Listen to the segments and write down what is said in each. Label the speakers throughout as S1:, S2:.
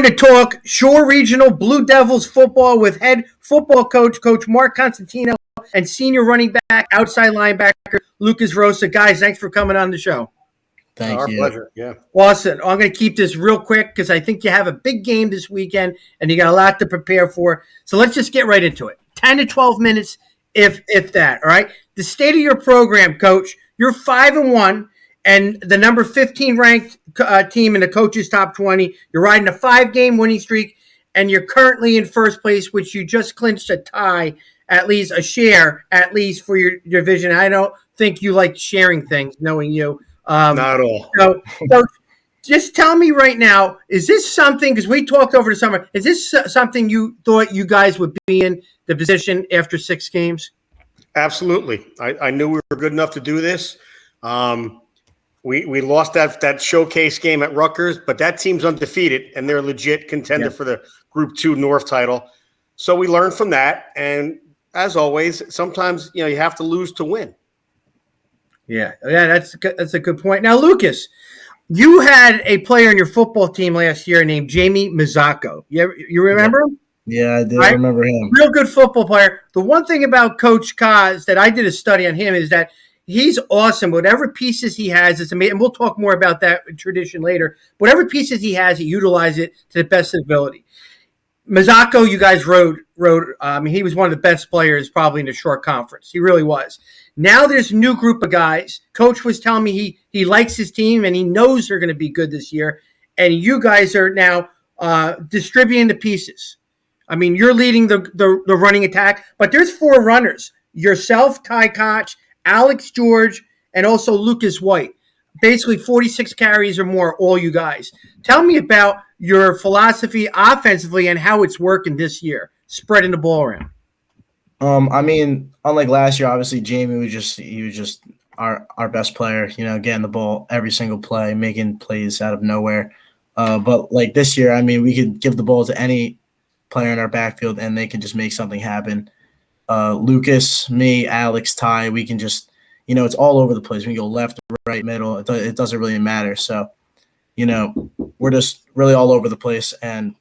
S1: going to talk Shore Regional Blue Devils football with head football coach, Coach Mark Constantino, and senior running back, outside linebacker, Lucas Rosa. Guys, thanks for coming on the show.
S2: Thank you.
S3: Our pleasure. Yeah.
S1: Awesome. I'm going to keep this real quick because I think you have a big game this weekend and you got a lot to prepare for. So let's just get right into it. 10 to 12 minutes, if that. All right. The state of your program, Coach. You're 5-1. And the number 15 ranked team in the coaches' top 20. You're riding a 5-game winning streak, and you're currently in first place, which you just clinched a tie, at least a share, at least for your division. I don't think you like sharing things, knowing you.
S3: Not at all.
S1: So just tell me right now, is this something, because we talked over the summer, is this something you thought you guys would be in the position after 6 games?
S3: Absolutely. I knew we were good enough to do this. We lost that showcase game at Rutgers, but that team's undefeated, and they're a legit contender for the Group 2 North title. So we learned from that, and as always, sometimes you have to lose to win.
S1: Yeah, that's a good point. Now, Lucas, you had a player on your football team last year named Jamie Mazzocco. You remember him?
S2: Yeah, I do remember him.
S1: Real good football player. The one thing about Coach Kaz that I did a study on him is that he's awesome. Whatever pieces he has, it's amazing. And we'll talk more about that tradition later. Whatever pieces he has, he utilizes it to the best of his ability. Mazzocco, you guys rode. He was one of the best players probably in the short conference. He really was. Now there's a new group of guys. Coach was telling me he likes his team and he knows they're going to be good this year. And you guys are now distributing the pieces. I mean, you're leading the running attack, but there's 4 runners. Yourself, Ty Koch, Alex George, and also Lucas White. Basically 46 carries or more, all you guys. Tell me about your philosophy offensively and how it's working this year, spreading the ball around.
S2: Unlike last year, obviously Jamie was just our best player, getting the ball every single play, making plays out of nowhere. But like this year, we could give the ball to any player in our backfield and they can just make something happen. Lucas, me, Alex, Ty, we can just, it's all over the place. We can go left, right, middle. It doesn't really matter. So, we're just really all over the place and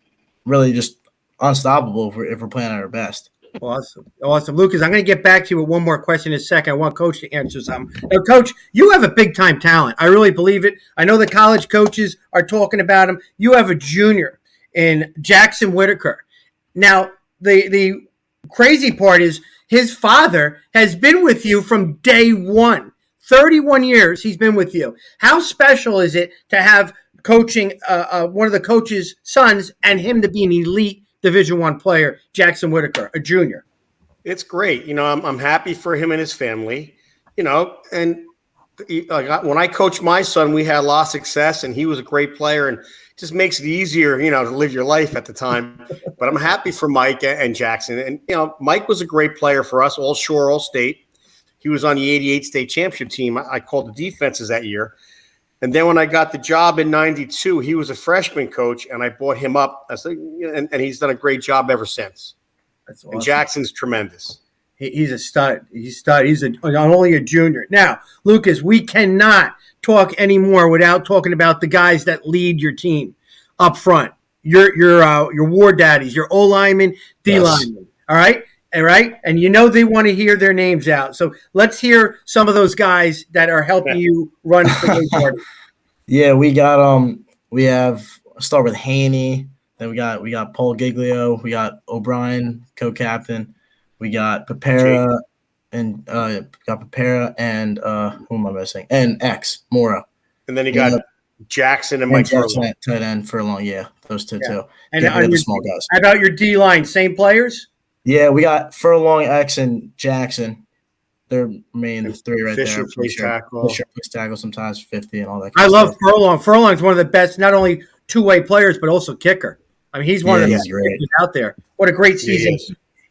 S2: really just unstoppable if we're playing at our best.
S1: Awesome. Lucas, I'm going to get back to you with one more question in a second. I want Coach to answer something. Now, Coach, you have a big-time talent. I really believe it. I know the college coaches are talking about him. You have a junior in Jackson Whitaker. Now, the crazy part is his father has been with you from day one. 31 years he's been with you. How special is it to have coaching one of the coach's sons and him to be an elite Division I player, Jackson Whitaker, a junior?
S3: It's great. I'm happy for him and his family, and when I coached my son, we had a lot of success and he was a great player and just makes it easier, to live your life at the time. But I'm happy for Mike and Jackson. And, Mike was a great player for us, all Shore, all state. He was on the 88 state championship team. I called the defenses that year. And then when I got the job in 92, he was a freshman coach and I brought him up. And he's done a great job ever since. That's awesome. And Jackson's tremendous.
S1: He's a stud. He's not only a junior. Now, Lucas, we cannot talk anymore without talking about the guys that lead your team up front. Your war daddies, your O linemen, D linemen. All right? And they want to hear their names out. So let's hear some of those guys that are helping you run for those parties.
S2: Yeah, I'll start with Haney. Then we got Paul Giglio. We got O'Brien, co-captain. We got Papera and who am I missing? And X Mora.
S3: And then you got Jackson and Mike
S2: Jackson at tight end Furlong. Yeah, those two too.
S1: And the small guys. How about your D line? Same players?
S2: Yeah, we got Furlong, X, and Jackson. They're main 3 right
S3: Fisher
S2: there.
S3: Plays tackle.
S2: Fisher plays tackle sometimes 50 and all that.
S1: I love Furlong. Furlong's one of the best, not only two-way players but also kicker. He's one of the best out there. What a great season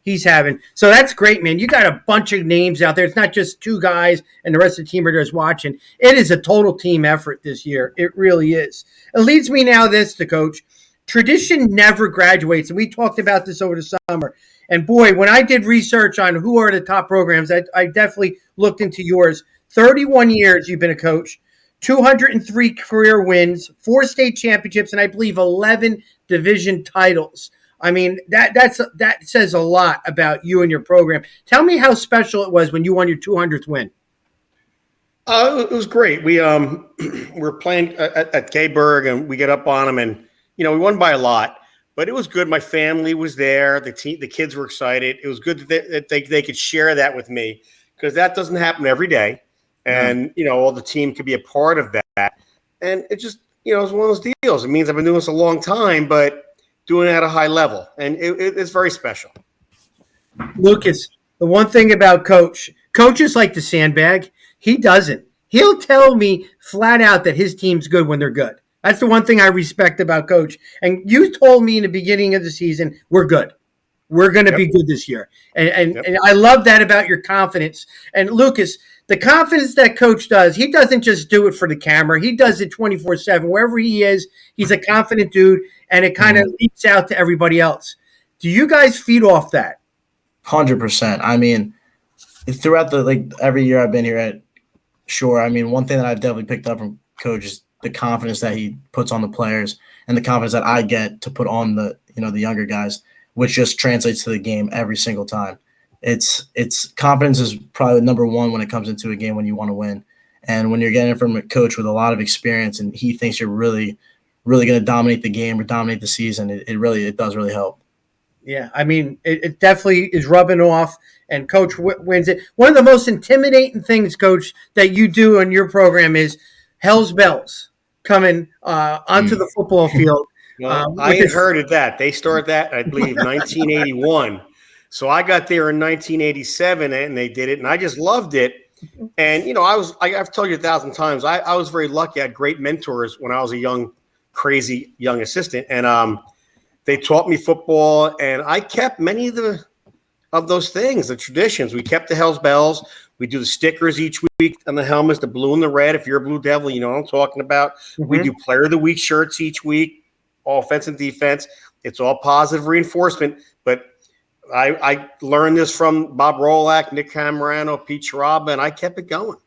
S1: he's having. So that's great, man. You got a bunch of names out there. It's not just 2 guys and the rest of the team are just watching. It is a total team effort this year. It really is. It leads me now to Coach. Tradition never graduates, and we talked about this over the summer. And boy, when I did research on who are the top programs, I definitely looked into yours. 31 years you've been a coach. 203 career wins, 4 state championships, and I believe 11 division titles. I mean, that says a lot about you and your program. Tell me how special it was when you won your 200th win.
S3: It was great. We were playing at K-Berg, and we get up on them, and we won by a lot. But it was good. My family was there. The kids were excited. It was good that they could share that with me, because that doesn't happen every day. And all the team could be a part of that. And it just it was one of those deals. It means I've been doing this a long time, but doing it at a high level, and it's very special.
S1: Lucas, the one thing about coaches like to sandbag. He doesn't. He'll tell me flat out that his team's good when they're good. That's the one thing I respect about Coach. And you told me in the beginning of the season, we're good. We're going to be good this year. And I love that about your confidence. And Lucas, the confidence that Coach does, he doesn't just do it for the camera. He does it 24/7. Wherever he is, he's a confident dude, and it kind of leaks out to everybody else. Do you guys feed off that?
S2: 100%. I mean, throughout every year I've been here at Shore, I mean, one thing that I've definitely picked up from Coach is the confidence that he puts on the players, and the confidence that I get to put on the younger guys, which just translates to the game every single time. It's confidence is probably number one when it comes into a game when you want to win. And when you're getting it from a coach with a lot of experience and he thinks you're really, really going to dominate the game or dominate the season, it does really help.
S1: Yeah, I mean, it definitely is rubbing off, and Coach wins it. One of the most intimidating things, Coach, that you do on your program is Hell's Bells coming onto the football field.
S3: Well, I had heard of that. They started that, I believe, 1981. So I got there in 1987, and they did it, and I just loved it. And, I've told you 1,000 times, I was very lucky. I had great mentors when I was a crazy young assistant. And they taught me football, and I kept many of those things, the traditions. We kept the Hell's Bells. We do the stickers each week on the helmets, the blue and the red. If you're a Blue Devil, you know what I'm talking about. Mm-hmm. We do Player of the Week shirts each week, all offense and defense. It's all positive reinforcement. But I learned this from Bob Rolak, Nick Camerano, Pete Charaba, and I kept it going.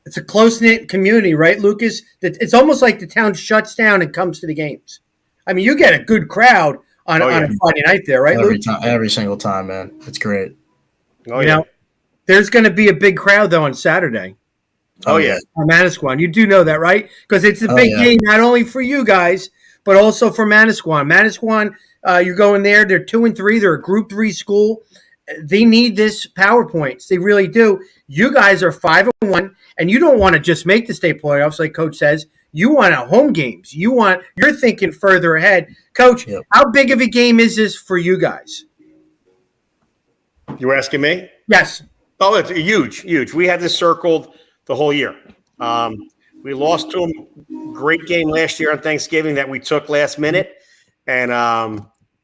S1: It's a close-knit community, right, Lucas? It's almost like the town shuts down and comes to the games. I mean, you get a good crowd on a Friday night there, right, Lucas?
S2: Every single time, man. It's great.
S1: There's going to be a big crowd, though, on Saturday.
S3: On
S1: Manasquan. You do know that, right? Because it's a big game not only for you guys, but also for Manasquan. Manasquan, you're going there. They're 2-3. They're a Group 3 school. They need this PowerPoints. They really do. You guys are 5-1, and you don't want to just make the state playoffs, like Coach says. You want home games. You're thinking further ahead. Coach, how big of a game is this for you guys?
S3: You were asking me?
S1: Yes.
S3: Oh, it's huge, huge. We had this circled the whole year. We lost to them. Great game last year on Thanksgiving that we took last minute, and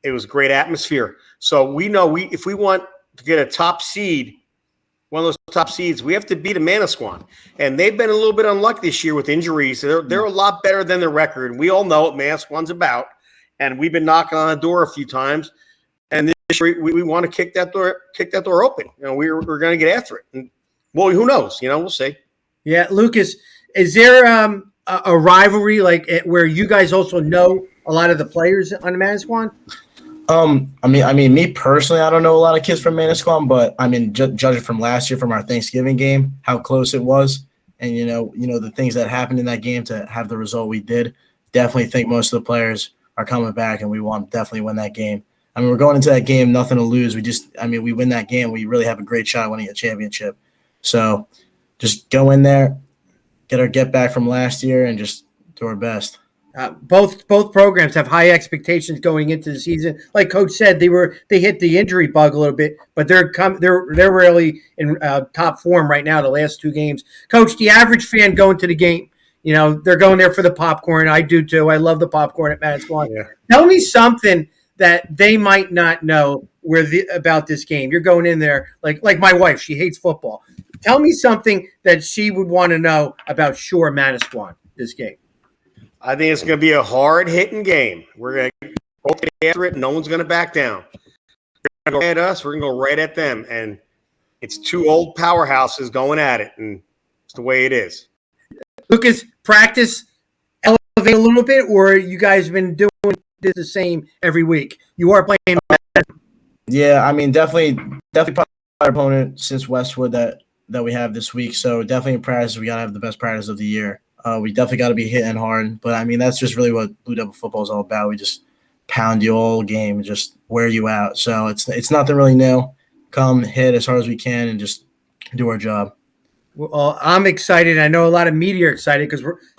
S3: it was great atmosphere. So we know if we want to get a top seed, one of those top seeds, we have to beat a Manasquan. And they've been a little bit unlucky this year with injuries. They're a lot better than their record. And we all know what Manasquan's about. And we've been knocking on the door a few times. And this year we want to kick that door open. We're going to get after it. And, well, who knows? We'll see. Yeah,
S1: Lucas, is there a rivalry where you guys also know a lot of the players on the Manasquan?
S2: I mean, me personally, I don't know a lot of kids from Manasquan, but I mean, judging from last year from our Thanksgiving game, how close it was, and the things that happened in that game to have the result we did, definitely think most of the players are coming back, and we want to definitely win that game. I mean, we're going into that game nothing to lose. We win that game, we really have a great shot at winning a championship. So, just go in there, get our get back from last year, and just do our best.
S1: Both programs have high expectations going into the season. Like Coach said, they hit the injury bug a little bit, but they're really in top form right now. The last 2 games, Coach, the average fan going to the game, they're going there for the popcorn. I do too. I love the popcorn at Manasquan. Yeah. Tell me something that they might not know about this game. You're going in there like my wife. She hates football. Tell me something that she would want to know about Shore Manasquan this game.
S3: I think it's going to be a hard-hitting game. We're going to go after it. No one's going to back down. They're going to go at us. We're going to go right at them. And it's 2 old powerhouses going at it, and it's the way it is.
S1: Lucas, practice elevate a little bit, or you guys been doing this the same every week? You are playing.
S2: Yeah, I mean, definitely probably our opponent since Westwood that we have this week. So definitely in practice, we gotta have the best practice of the year. We definitely got to be hitting hard, but I mean that's just really what Blue Devil football is all about. We just pound you all game, just wear you out. So it's nothing really new. Come hit as hard as we can and just do our job.
S1: Well, I'm excited. I know a lot of media are excited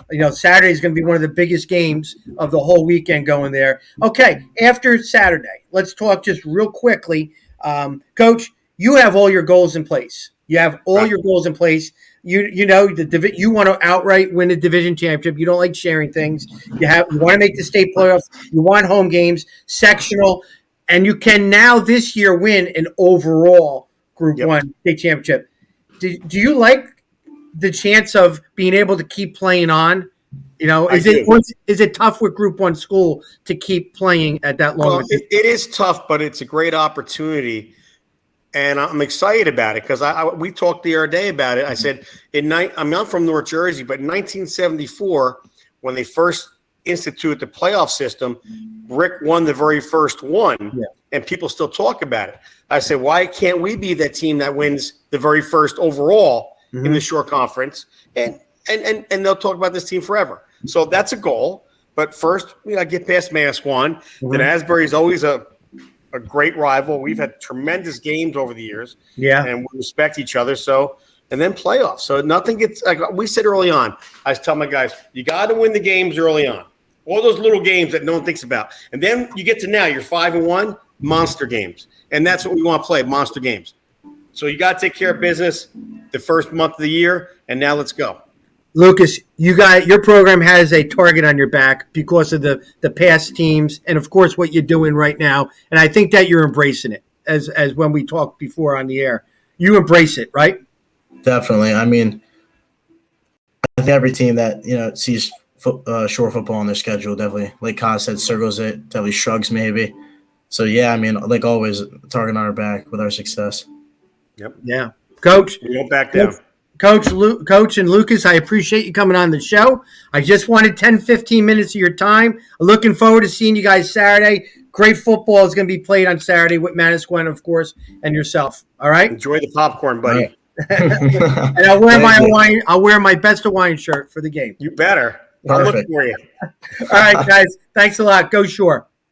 S1: because Saturday is going to be one of the biggest games of the whole weekend going there. Okay, after Saturday, let's talk just real quickly. Coach, you have all your goals in place. You have all your goals in place. You know you want to outright win the division championship. You don't like sharing things. You want to make the state playoffs. You want home games, sectional, and you can now this year win an overall Group 1 state championship. Do you like the chance of being able to keep playing on? Is it tough with Group 1 school to keep playing at that long?
S3: Well, it is tough, but it's a great opportunity, and I'm excited about it because we talked the other day about it. I said I'm not from North Jersey, but in 1974, when they first instituted the playoff system, Rick won the very first one, and people still talk about it. I said, why can't we be that team that wins the very first overall in the Shore Conference? And they'll talk about this team forever. So that's a goal. But first, we got to get past Manasquan. Then Asbury is always a great rival. We've had tremendous games over the years. Yeah. And we respect each other. So, and then playoffs. So nothing gets, like we said early on, I was telling my guys, you got to win the games early on. All those little games that no one thinks about. And then you get to now, you're 5-1, monster games. And that's what we want to play, monster games. So you got to take care of business the first month of the year, and now let's go.
S1: Lucas, your program has a target on your back because of the past teams and, of course, what you're doing right now. And I think that you're embracing it, as when we talked before on the air. You embrace it, right?
S2: Definitely. I mean, I think every team that sees Shore football on their schedule definitely, like Kaz said, circles it, definitely shrugs maybe. So, yeah, I mean, like always, target on our back with our success.
S3: Yep.
S1: Yeah. Coach.
S3: We won't back down.
S1: Coach and Lucas, I appreciate you coming on the show. I just wanted 10, 15 minutes of your time. Looking forward to seeing you guys Saturday. Great football is going to be played on Saturday with Manasquan, of course, and yourself. All right?
S3: Enjoy the popcorn, buddy.
S1: And I'll wear my best Hawaiian shirt for the game.
S3: You better.
S2: Perfect.
S3: I'll look for you.
S1: All right, guys. Thanks a lot. Go Shore.